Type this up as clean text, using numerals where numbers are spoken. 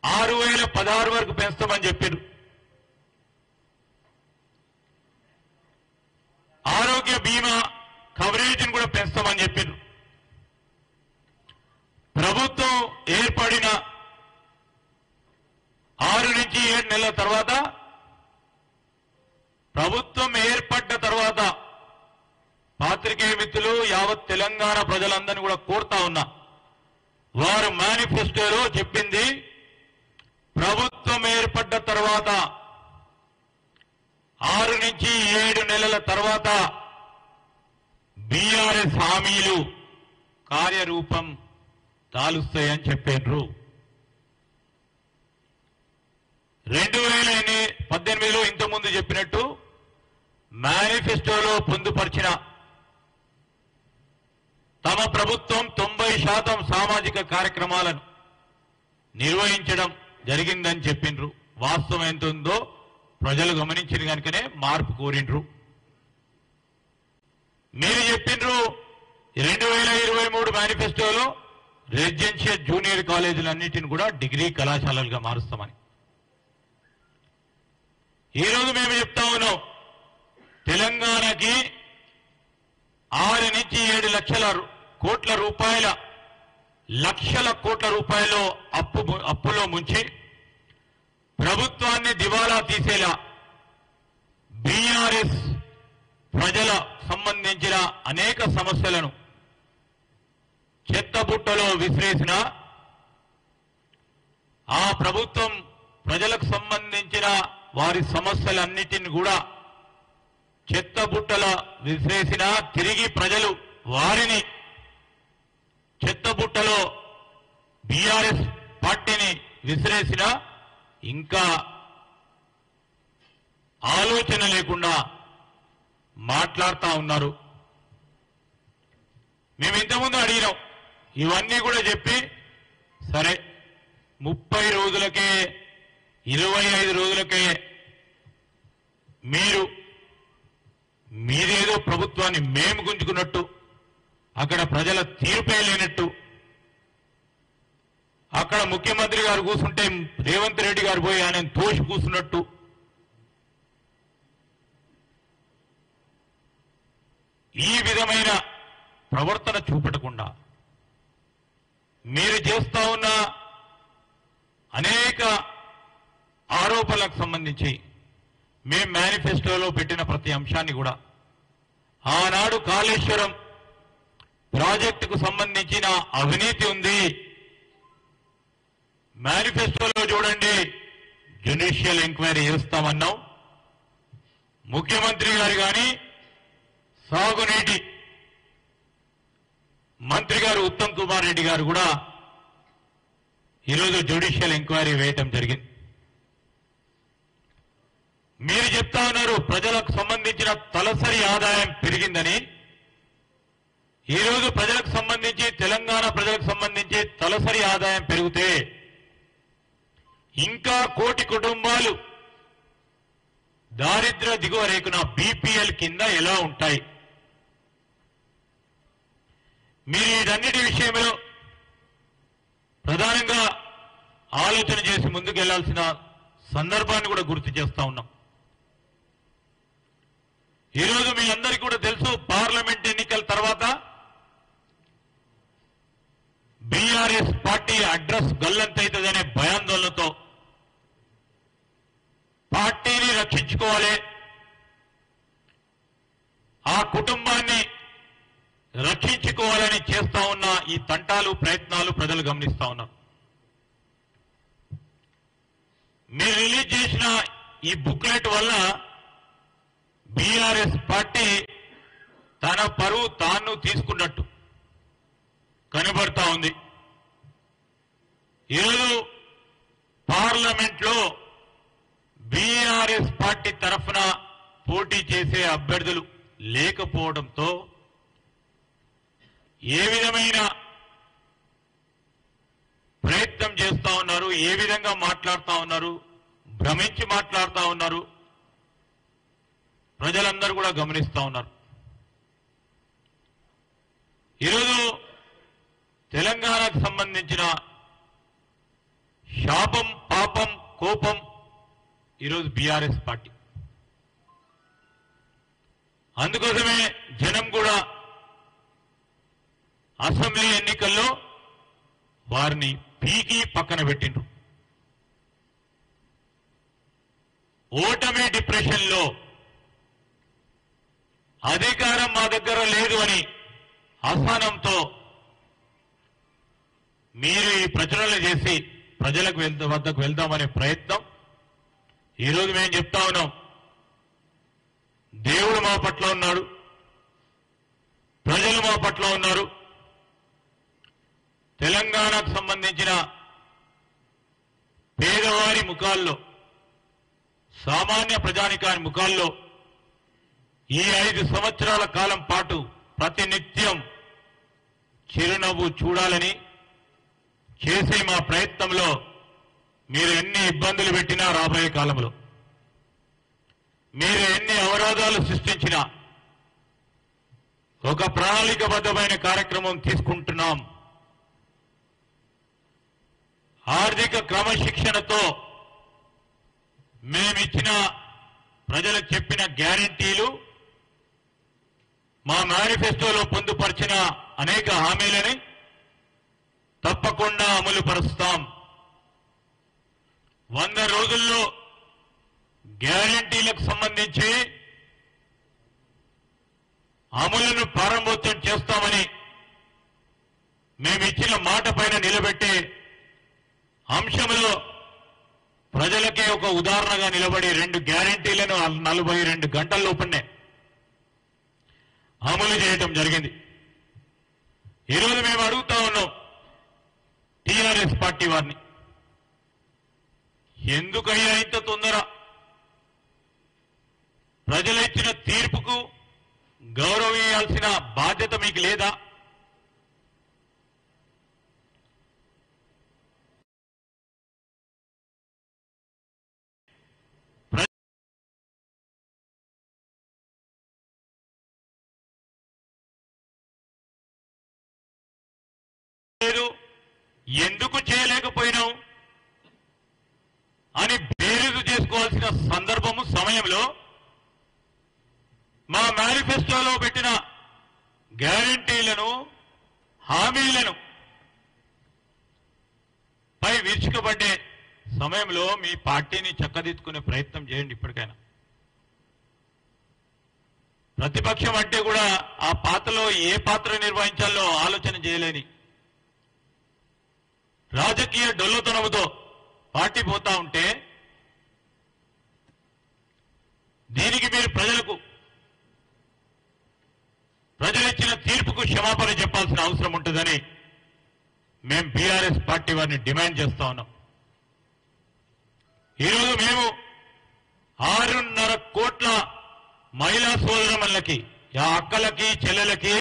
6016 వరకు పెంచుతామని చెప్పారు. ఆరోగ్య బీమా కవరేజీని కూడా పెంచుతామని చెప్పారు. ప్రభుత్వం ఏర్పడిన 6 నుంచి 7 నెలల తర్వాత, ప్రభుత్వం ఏర్పడ్డ తర్వాత పాత్రికేయ మిత్రులు యావత్ తెలంగాణ ప్రజలందరినీ కూడా కోరుతా ఉన్నా, వారు మేనిఫెస్టోలో చెప్పింది ప్రభుత్వం ఏర్పడ్డ తర్వాత 6 నుంచి 7 నెలల తర్వాత బీఆర్ఎస్ హామీలు కార్యరూపం దాలుస్తాయని చెప్పారు. 2018లో ఇంతకుముందు చెప్పినట్టు మేనిఫెస్టోలో పొందుపరిచిన తమ ప్రభుత్వం 90% సామాజిక కార్యక్రమాలను నిర్వహించడం జరిగిందని చెప్పిండ్రు. వాస్తవం ఎంత ఉందో ప్రజలు గమనించిన కనుకనే మార్పు కోరిండ్రు. మీరు చెప్పిండ్రు 2023 మేనిఫెస్టోలో రెసిడెన్షియల్ జూనియర్ కాలేజీలన్నింటిని కూడా డిగ్రీ కళాశాలలుగా మారుస్తామని. ఈరోజు మేము చెప్తా ఉన్నాం, తెలంగాణకి 6 నుంచి 7 లక్షల కోట్ల రూపాయలు అప్పులో ముంచి ప్రభుత్వాన్ని దివాలా తీసేలా బీఆర్ఎస్ ప్రజల సంబంధించిన అనేక సమస్యలను చెత్తబుట్టలో విసిరేసిన ఆ ప్రభుత్వం ప్రజలకు సంబంధించిన వారి సమస్యలన్నిటిని కూడా చెత్తబుట్టల విసిరేసిన, తిరిగి ప్రజలు వారిని చెత్తబుట్టలో బీఆర్ఎస్ పార్టీని విసిరేసిన, ఇంకా ఆలోచన లేకుండా మాట్లాడుతూ ఉన్నారు. మేము ఇంతకుముందు అడిగినాం, ఇవన్నీ కూడా చెప్పి సరే 30 రోజులకే 25 రోజులకే మీరేదో ప్రభుత్వాన్ని మేము గుంజుకున్నట్టు, అక్కడ ప్రజల తీర్పే లేనట్టు, అక్కడ ముఖ్యమంత్రి గారు కూర్చుంటే రేవంత్ రెడ్డి గారు పోయి ఆయన తోసి కూర్చున్నట్టు, ఈ విధమైన ప్రవర్తన చూపెట్టకుండా మీరు చేస్తా ఉన్న అనేక ఆరోపణలకు సంబంధించి మేము మేనిఫెస్టోలో పెట్టిన ప్రతి అంశాన్ని కూడా, ఆనాడు కాళేశ్వరం ప్రాజెక్టుకు సంబంధించిన అవినీతి ఉంది, మేనిఫెస్టోలో చూడండి జ్యుడిషియల్ ఎంక్వైరీ చేస్తామన్నాం. ముఖ్యమంత్రి గారు కానీ సాగునీటి మంత్రి గారు ఉత్తమ్ కుమార్ రెడ్డి గారు కూడా ఈరోజు జ్యుడిషియల్ ఎంక్వైరీ వేయటం జరిగింది. మీరు చెప్తా ఉన్నారు ప్రజలకు సంబంధించిన తలసరి ఆదాయం పెరిగిందని. ఈరోజు ప్రజలకు సంబంధించి, తెలంగాణ ప్రజలకు సంబంధించి తలసరి ఆదాయం పెరిగితే ఇంకా 1 కోటి కుటుంబాలు దారిద్ర్య దిగువ రేఖన బీపీఎల్ కింద ఎలా ఉంటాయి? మీరు వీటన్నిటి విషయంలో ప్రధానంగా ఆలోచన చేసి ముందుకెళ్లాల్సిన సందర్భాన్ని కూడా గుర్తు చేస్తా ఉన్నాం. ఈరోజు మీ అందరికీ కూడా తెలుసు, పార్లమెంట్ ఎన్నికల తర్వాత బీఆర్ఎస్ పార్టీ అడ్రస్ గల్లంతైతుందనే భయాందోళనతో పార్టీని రక్షించుకోవాలి, ఆ కుటుంబాన్ని రక్షించుకోవాలని చేస్తా ఉన్న ఈ తంటాలు, ప్రయత్నాలు ప్రజలు గమనిస్తా ఉన్నారు. మీరు రిలీజ్ చేసిన ఈ బుక్లెట్ వల్ల బీఆర్ఎస్ పార్టీ తన పరువు తాను తీసుకున్నట్టు కనబడతా ఉంది. ఈరోజు పార్లమెంట్ లో బీఆర్ఎస్ పార్టీ తరఫున పోటీ చేసే అభ్యర్థులు లేకపోవడంతో ఏ విధమైన ప్రయత్నం చేస్తా ఉన్నారు, ఏ విధంగా మాట్లాడుతా ఉన్నారు, భ్రమించి మాట్లాడుతా ఉన్నారు, ప్రజలందరూ కూడా గమనిస్తా ఉన్నారు. ఈరోజు తెలంగాణకు సంబంధించిన శాపం, పాపం, కోపం ఈరోజు బీఆర్ఎస్ పార్టీ. అందుకోసమే జనం కూడా అసెంబ్లీ ఎన్నికల్లో వారిని పీకి పక్కన పెట్టిండ్రు. ఓటమి డిప్రెషన్ లో అధికారం మా దగ్గర లేదు అని అసహనంతో మీరు ఈ ప్రచురణ చేసి ప్రజలకు వద్దకు వెళ్దామనే ప్రయత్నం ఈరోజు మేము చెప్తా ఉన్నాం. దేవుడు మా పట్ల ఉన్నాడు, ప్రజలు మా పట్ల ఉన్నారు. తెలంగాణకు సంబంధించిన పేదవారి ముఖాల్లో, సామాన్య ప్రజానికాని ముఖాల్లో ఈ 5 సంవత్సరాల కాలం పాటు ప్రతినిత్యం చిరునవ్వు చూడాలని చేసే మా ప్రయత్నంలో మీరు ఎన్ని ఇబ్బందులు పెట్టినా రాబోయే కాలంలో, మీరు ఎన్ని అవరోధాలు సృష్టించినా ఒక ప్రణాళికబద్ధమైన కార్యక్రమం తీసుకుంటున్నాం. ఆర్థిక క్రమశిక్షణతో మేమిచ్చిన ప్రజలకు చెప్పిన గ్యారంటీలు, మా మేనిఫెస్టోలో పొందుపరిచిన అనేక హామీలని తప్పకుండా అమలు పరుస్తాం. 100 రోజుల్లో గ్యారంటీలకు సంబంధించి అమలును ప్రారంభోత్సవం చేస్తామని మేమిచ్చిన మాట పైన నిలబెట్టే అంశంలో ప్రజలకే ఒక ఉదాహరణగా నిలబడి 2 గ్యారంటీలను 42 గంటల లోపలనే అమలు చేయడం జరిగింది. ఈరోజు మేము అడుగుతా ఉన్నాం టీఆర్ఎస్ పార్టీ వారిని, ఎందుకయ్యా ఇంత తొందర? ప్రజలు ఇచ్చిన తీర్పుకు గౌరవించాల్సిన బాధ్యత మీకు లేదా? ఎందుకు చేయలేకపోయినావు అని బేరీజు చేసుకోవాల్సిన సందర్భము, సమయంలో మా మేనిఫెస్టోలో పెట్టిన గ్యారంటీలను, హామీలను పై విరుచుకుపడ్డే సమయంలో మీ పార్టీని చక్కదిద్దుకునే ప్రయత్నం చేయండి. ఇప్పటికైనా ప్రతిపక్షం అంటే కూడా ఆ పాత్రలో ఏ పాత్ర నిర్వహించాలో ఆలోచన చేయలేని రాజకీయ డొల్లతనముతో పార్టీ పోతా ఉంటే దీనికి మీరు ప్రజలిచ్చిన తీర్పుకు క్షమాపణ చెప్పాల్సిన అవసరం ఉంటుందని మేము బీఆర్ఎస్ పార్టీ వారిని డిమాండ్ చేస్తా ఉన్నాం. ఈరోజు మేము 6.5 కోట్ల మహిళా సోదరులకి, అక్కలకి, చెల్లెలకి